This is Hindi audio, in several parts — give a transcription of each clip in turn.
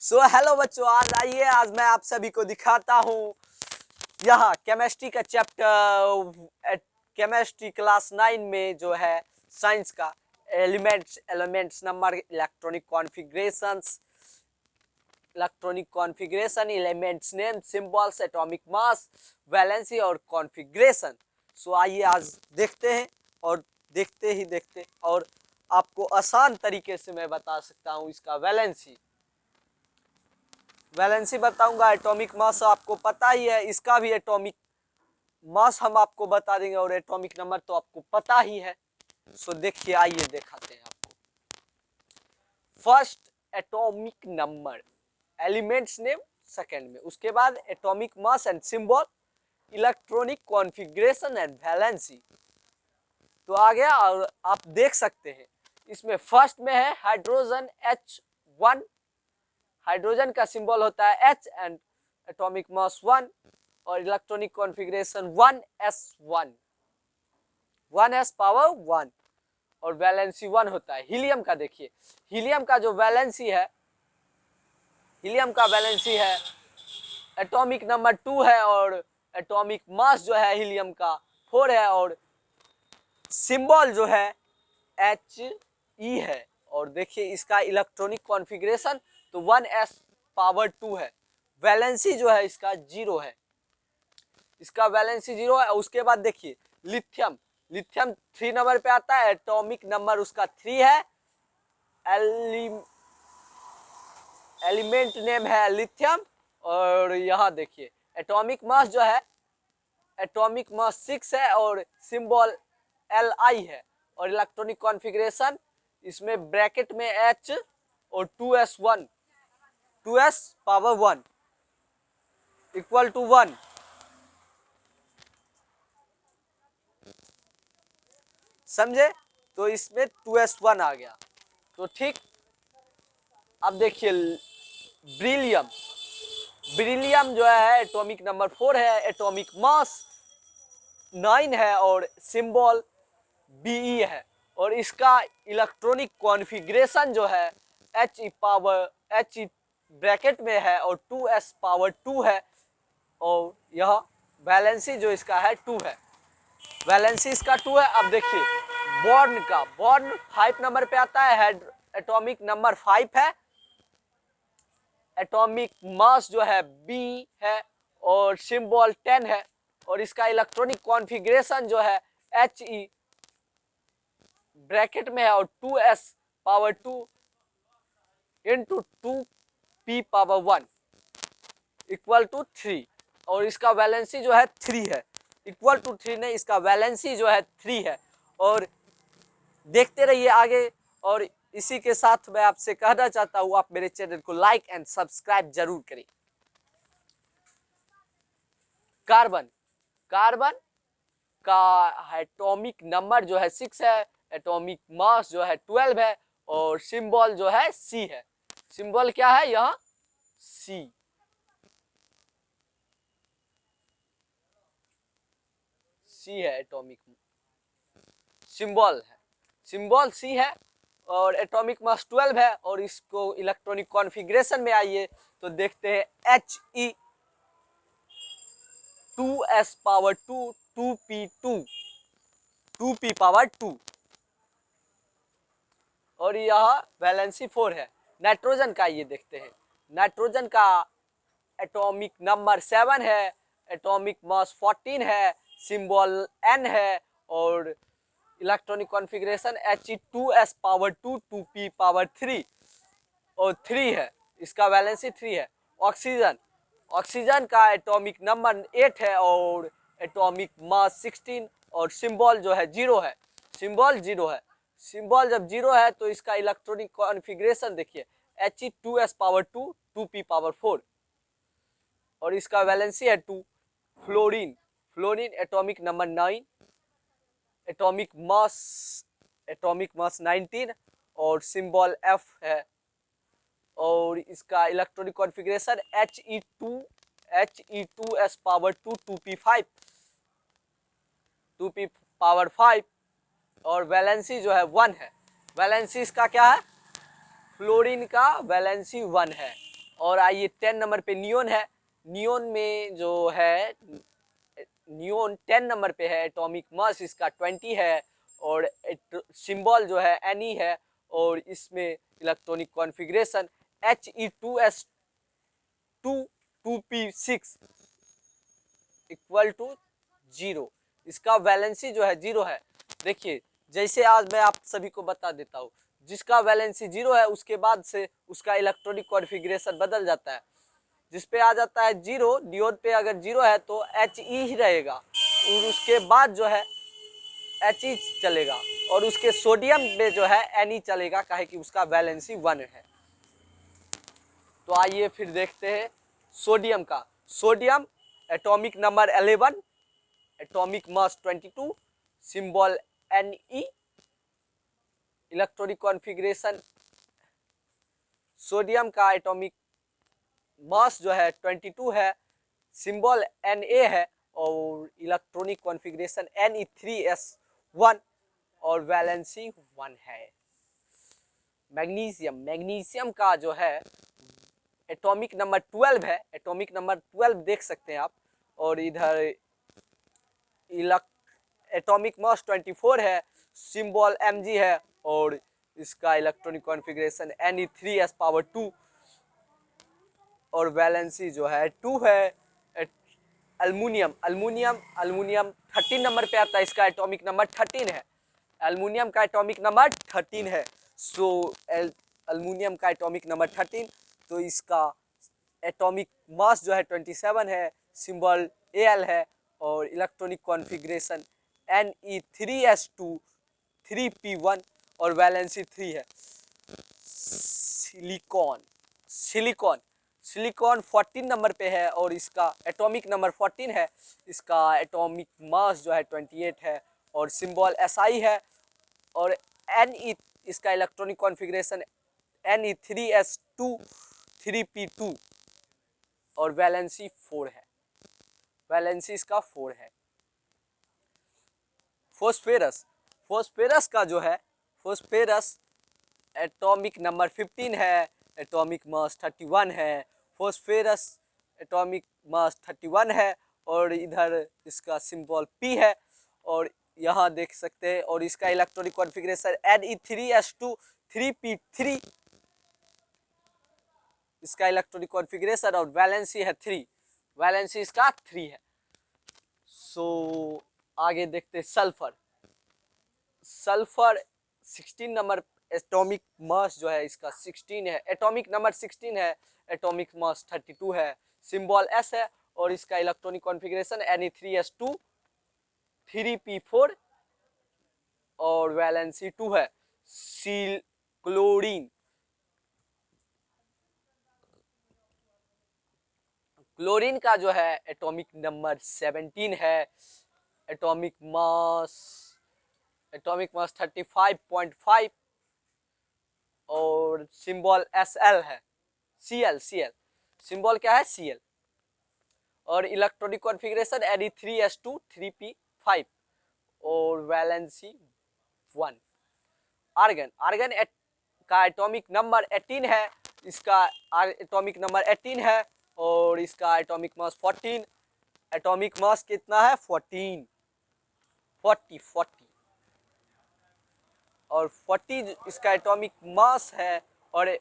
हेलो बच्चों, आज मैं आप सभी को दिखाता हूँ यहाँ केमिस्ट्री का चैप्टर केमिस्ट्री क्लास 9 में जो है साइंस का elements number, electronic configuration, elements name, symbols, atomic mass, valency और कॉन्फ़िगरेशन। आइए आज देखते हैं और देखते और आपको आसान तरीके से मैं बता सकता हूँ इसका वैलेंसी बताऊंगा। एटॉमिक मास आपको पता ही है, इसका भी एटॉमिक मास हम आपको बता देंगे और एटॉमिक नंबर तो आपको पता ही है। देखिए, आइए दिखाते हैं आपको। First atomic number, elements name second में, उसके बाद atomic mass and symbol, electronic configuration and valency. तो आ गया और आप देख सकते हैं इसमें फर्स्ट में है हाइड्रोजन H1। हाइड्रोजन का सिंबल होता है H एंड एटॉमिक मास 1 और electronic configuration 1s1, 1s power 1 और वैलेंसी 1 होता है। हीलियम का देखिए, हीलियम का जो वैलेंसी है, हीलियम का वैलेंसी है एटॉमिक नंबर 2 है और एटॉमिक मास जो है हीलियम का 4 है और सिंबल जो है He है। और देखिए इसका इलेक्ट्रॉनिक कॉन्फ़िगरेशन तो 1s पावर 2 है। वैलेंसी जो है इसका 0 है, इसका वैलेंसी 0 है। उसके बाद देखिए लिथियम, लिथियम 3 नंबर पे आता है, एटॉमिक नंबर उसका 3 है, एलिमेंट नेम है लिथियम। और यहाँ देखिए एटॉमिक मास जो है, एटॉमिक मास 6 है और सिंबल Li है और इलेक्ट्रॉनिक कॉन्फ़िगरेशन इसमें ब्रैकेट में H और 2s1, 2s power 1 equal to 1। समझे? तो इसमें 2s1 आ गया। तो ठीक, अब देखिए ब्रिलियम, ब्रिलियम जो है एटॉमिक नंबर 4 है, एटॉमिक मास 9 है और सिंबल Be है और इसका इलेक्ट्रॉनिक कॉन्फ़िगरेशन जो है He पावर He ब्रैकेट में है और 2s पावर 2 है और यह वैलेंसी जो इसका है 2 है, वैलेंसी इसका 2 है। अब देखिए बॉर्न का, बॉर्न 5 नंबर पे आता है, एटॉमिक नंबर 5 है, एटॉमिक मास जो है B है और सिंबल 10 है और इसका इलेक्ट्रॉनिक कॉन्फ़िगरेशन जो है He ब्रैकेट में है और 2s power 2 into 2p power 1 equal to 3 और इसका वैलेंसी जो है 3 है, इक्वल टू 3 नहीं, इसका वैलेंसी जो है 3 है। और देखते रहिए आगे। और इसी के साथ मैं आपसे कहना चाहता हूँ आप मेरे चैनल को लाइक एंड सब्सक्राइब जरूर करें। कार्बन, कार्बन का एटॉमिक नंबर जो है 6 है, एटॉमिक मास जो है 12 है और सिंबल जो है C है। सिंबल क्या है यहाँ? C। C है, एटॉमिक सिंबल है, सिंबल C है और एटॉमिक मास 12 है। और इसको इलेक्ट्रॉनिक कॉन्फ़िगरेशन में आइए तो देखते हैं He 2s power 2 2p2 2p power 2 और यह वैलेंसी 4 है। नाइट्रोजन का ये देखते हैं, नाइट्रोजन का एटॉमिक नंबर 7 है, एटॉमिक मास 14 है, सिंबल N है और electronic configuration He2s power 2 2p power 3 और 3 है, इसका वैलेंसी 3 है। ऑक्सीजन, ऑक्सीजन का एटॉमिक नंबर 8 है और एटॉमिक मास 16 और सिंबल जो है 0 है, सिंबल 0 है। सिंबल जब 0 है तो इसका इलेक्ट्रॉनिक कॉन्फ़िगरेशन देखिए He2s पावर 2 2p पावर 4 और इसका वैलेंसी है 2। Fluorine, fluorine atomic number 9, atomic mass 19 और सिंबल F है और इसका electronic configuration He2s power 2 2p5 2p power 5 और वैलेंसी जो है 1 है। वैलेंसी इसका क्या है? फ्लोरीन का वैलेंसी 1 है और आइए 10 नंबर पे नियोन है। नियोन में जो है, नियोन 10 नंबर पे है, एटॉमिक मास इसका 20 है और सिंबल जो है Ne है और इसमें electronic configuration He2s2 2p6 equal to 0। इसका वैलेंसी जो है 0 है। देखिए जैसे आज मैं आप सभी को बता देता हूँ, जिसका वैलेंसी 0 है उसके बाद से उसका इलेक्ट्रॉनिक कॉन्फ़िगरेशन बदल जाता है। जिस पे आ जाता है 0, डियोड पे अगर 0 है तो He ही रहेगा और उसके बाद जो है He चलेगा और उसके सोडियम में जो है Ne चलेगा, काहे कि उसका वैलेंसी 1 है। तो आइए फिर देखते हैं सोडियम का। Sodium atomic number 11, atomic mass 22, symbol Ne, electronic configuration, sodium का एटॉमिक मास जो है 22 है, सिंबल Na है और इलेक्ट्रॉनिक कॉन्फ़िगरेशन Ne3s1 और वैलेंसी 1 है। मैग्नीशियम, मैग्नीशियम का जो है एटॉमिक नंबर 12 है, एटॉमिक नंबर 12 देख सकते हैं आप। और इधर एटॉमिक मास 24 है, सिंबल Mg है और इसका इलेक्ट्रॉनिक कॉन्फ़िगरेशन Ne3s2 और वैलेंसी जो है 2 है। अल्मुनियम, अल्मुनियम 13 नंबर पे आता है, इसका एटॉमिक नंबर 13 है। अल्मुनियम का एटॉमिक नंबर 13 है। सो अल्मुनियम का एटॉमिक नंबर 13, तो इसका एटॉमिक मास जो है 27 है, सिंबल Al है और इलेक्ट्रॉनिक कॉन्फ़िगरेशन Ne3s2 3p1 और वैलेंसी 3 है। सिलिकॉन, सिलिकॉन सिलिकॉन 14 नंबर पे है और इसका एटॉमिक नंबर 14 है। इसका एटॉमिक मास जो है 28 है और सिंबल Si है और Ne, इसका इलेक्ट्रॉनिक कॉन्फ़िगरेशन Ne3s2 3p2 और वैलेंसी 4 है। वैलेंसी इसका 4 है। फॉस्फेरस, फॉस्फेरस का जो है, फॉस्फेरस एटॉमिक नंबर 15 है, एटॉमिक मास 31 है। फॉस्फेरस एटॉमिक मास 31 है और इधर इसका सिंबल P है और यहाँ देख सकते हैं और इसका इलेक्ट्रॉनिक कॉन्फ़िगरेशन Ne3s2 3p3, इसका इलेक्ट्रॉनिक कॉन्फ़िगरेशन और वैलेंसी है 3, वैलेंसी इसका 3 है। सो आगे देखते हैं sulphur. Sulphur 16 number, atomic mass जो है इसका 16 है, एटॉमिक नंबर 16 है, एटॉमिक मास 32 है, सिंबल S है और इसका इलेक्ट्रॉनिक कॉन्फ़िगरेशन Ne3s2 3p4 और वैलेंसी 2 है। सील क्लोरीन, क्लोरीन का जो है एटॉमिक नंबर 17 है, एटॉमिक मास 35.5 और सिंबल Sl है, Cl, सिंबल क्या है Cl और इलेक्ट्रॉनिक कॉन्फ़िगरेशन Ne3s2 3p5 और वैलेंसी 1। आर्गन, आर्गन का एटॉमिक नंबर 18 है, इसका एटॉमिक नंबर 18 है और इसका एटॉमिक मास 14, एटॉमिक मास कितना है 14, 40 और 40 इसका एटॉमिक मास है और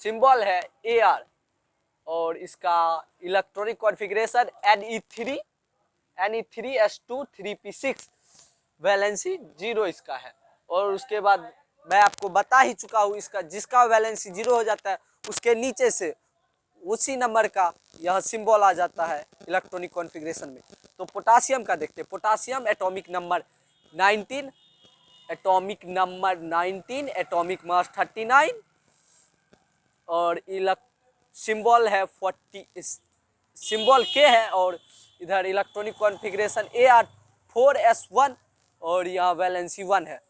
सिंबल है Ar और इसका electronic configuration Ne3s2 3p6, valency 0 इसका है। और उसके बाद मैं आपको बता ही चुका हूँ, इसका जिसका वैलेंसी 0 हो जाता है उसके नीचे से उसी नंबर का यह सिंबल आ जाता है इलेक्ट्रॉनिक कॉन्फ़िगरेशन में। तो पोटासियम का देखते हैं। Potassium atomic number 19, atomic number 19, atomic mass 39 और सिंबल है 40, सिंबल K है और इधर इलेक्ट्रॉनिक कॉन्फ़िगरेशन Ar4s1 और यहाँ वैलेंसी 1 है।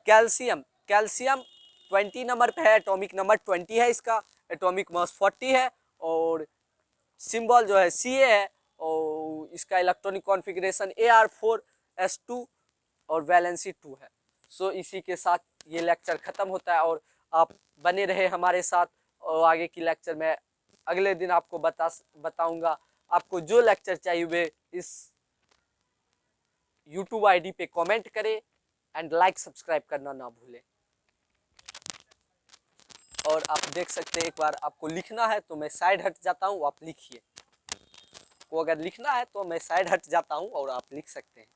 कैल्शियम, कैल्शियम 20 नंबर पे है, एटॉमिक नंबर 20 है, इसका एटॉमिक मास 40 है और सिंबल जो है Ca है और इसका इलेक्ट्रॉनिक कॉन्फ़िगरेशन Ar4s2 और वैलेंसी 2 है। सो इसी के साथ ये लेक्चर ख़त्म होता है और आप बने रहे हमारे साथ और आगे की लेक्चर में अगले दिन आपको बताऊंगा। आपको जो लेक्चर चाहिए वे इस YouTube आईडी पे कमेंट करें एंड लाइक सब्सक्राइब करना ना भूलें। और आप देख सकते हैं, एक बार आपको लिखना है तो मैं साइड हट जाता हूँ, आप लिखिए। को अगर लिखना है तो मैं साइड हट जाता हूँ और आप लिख सकते हैं।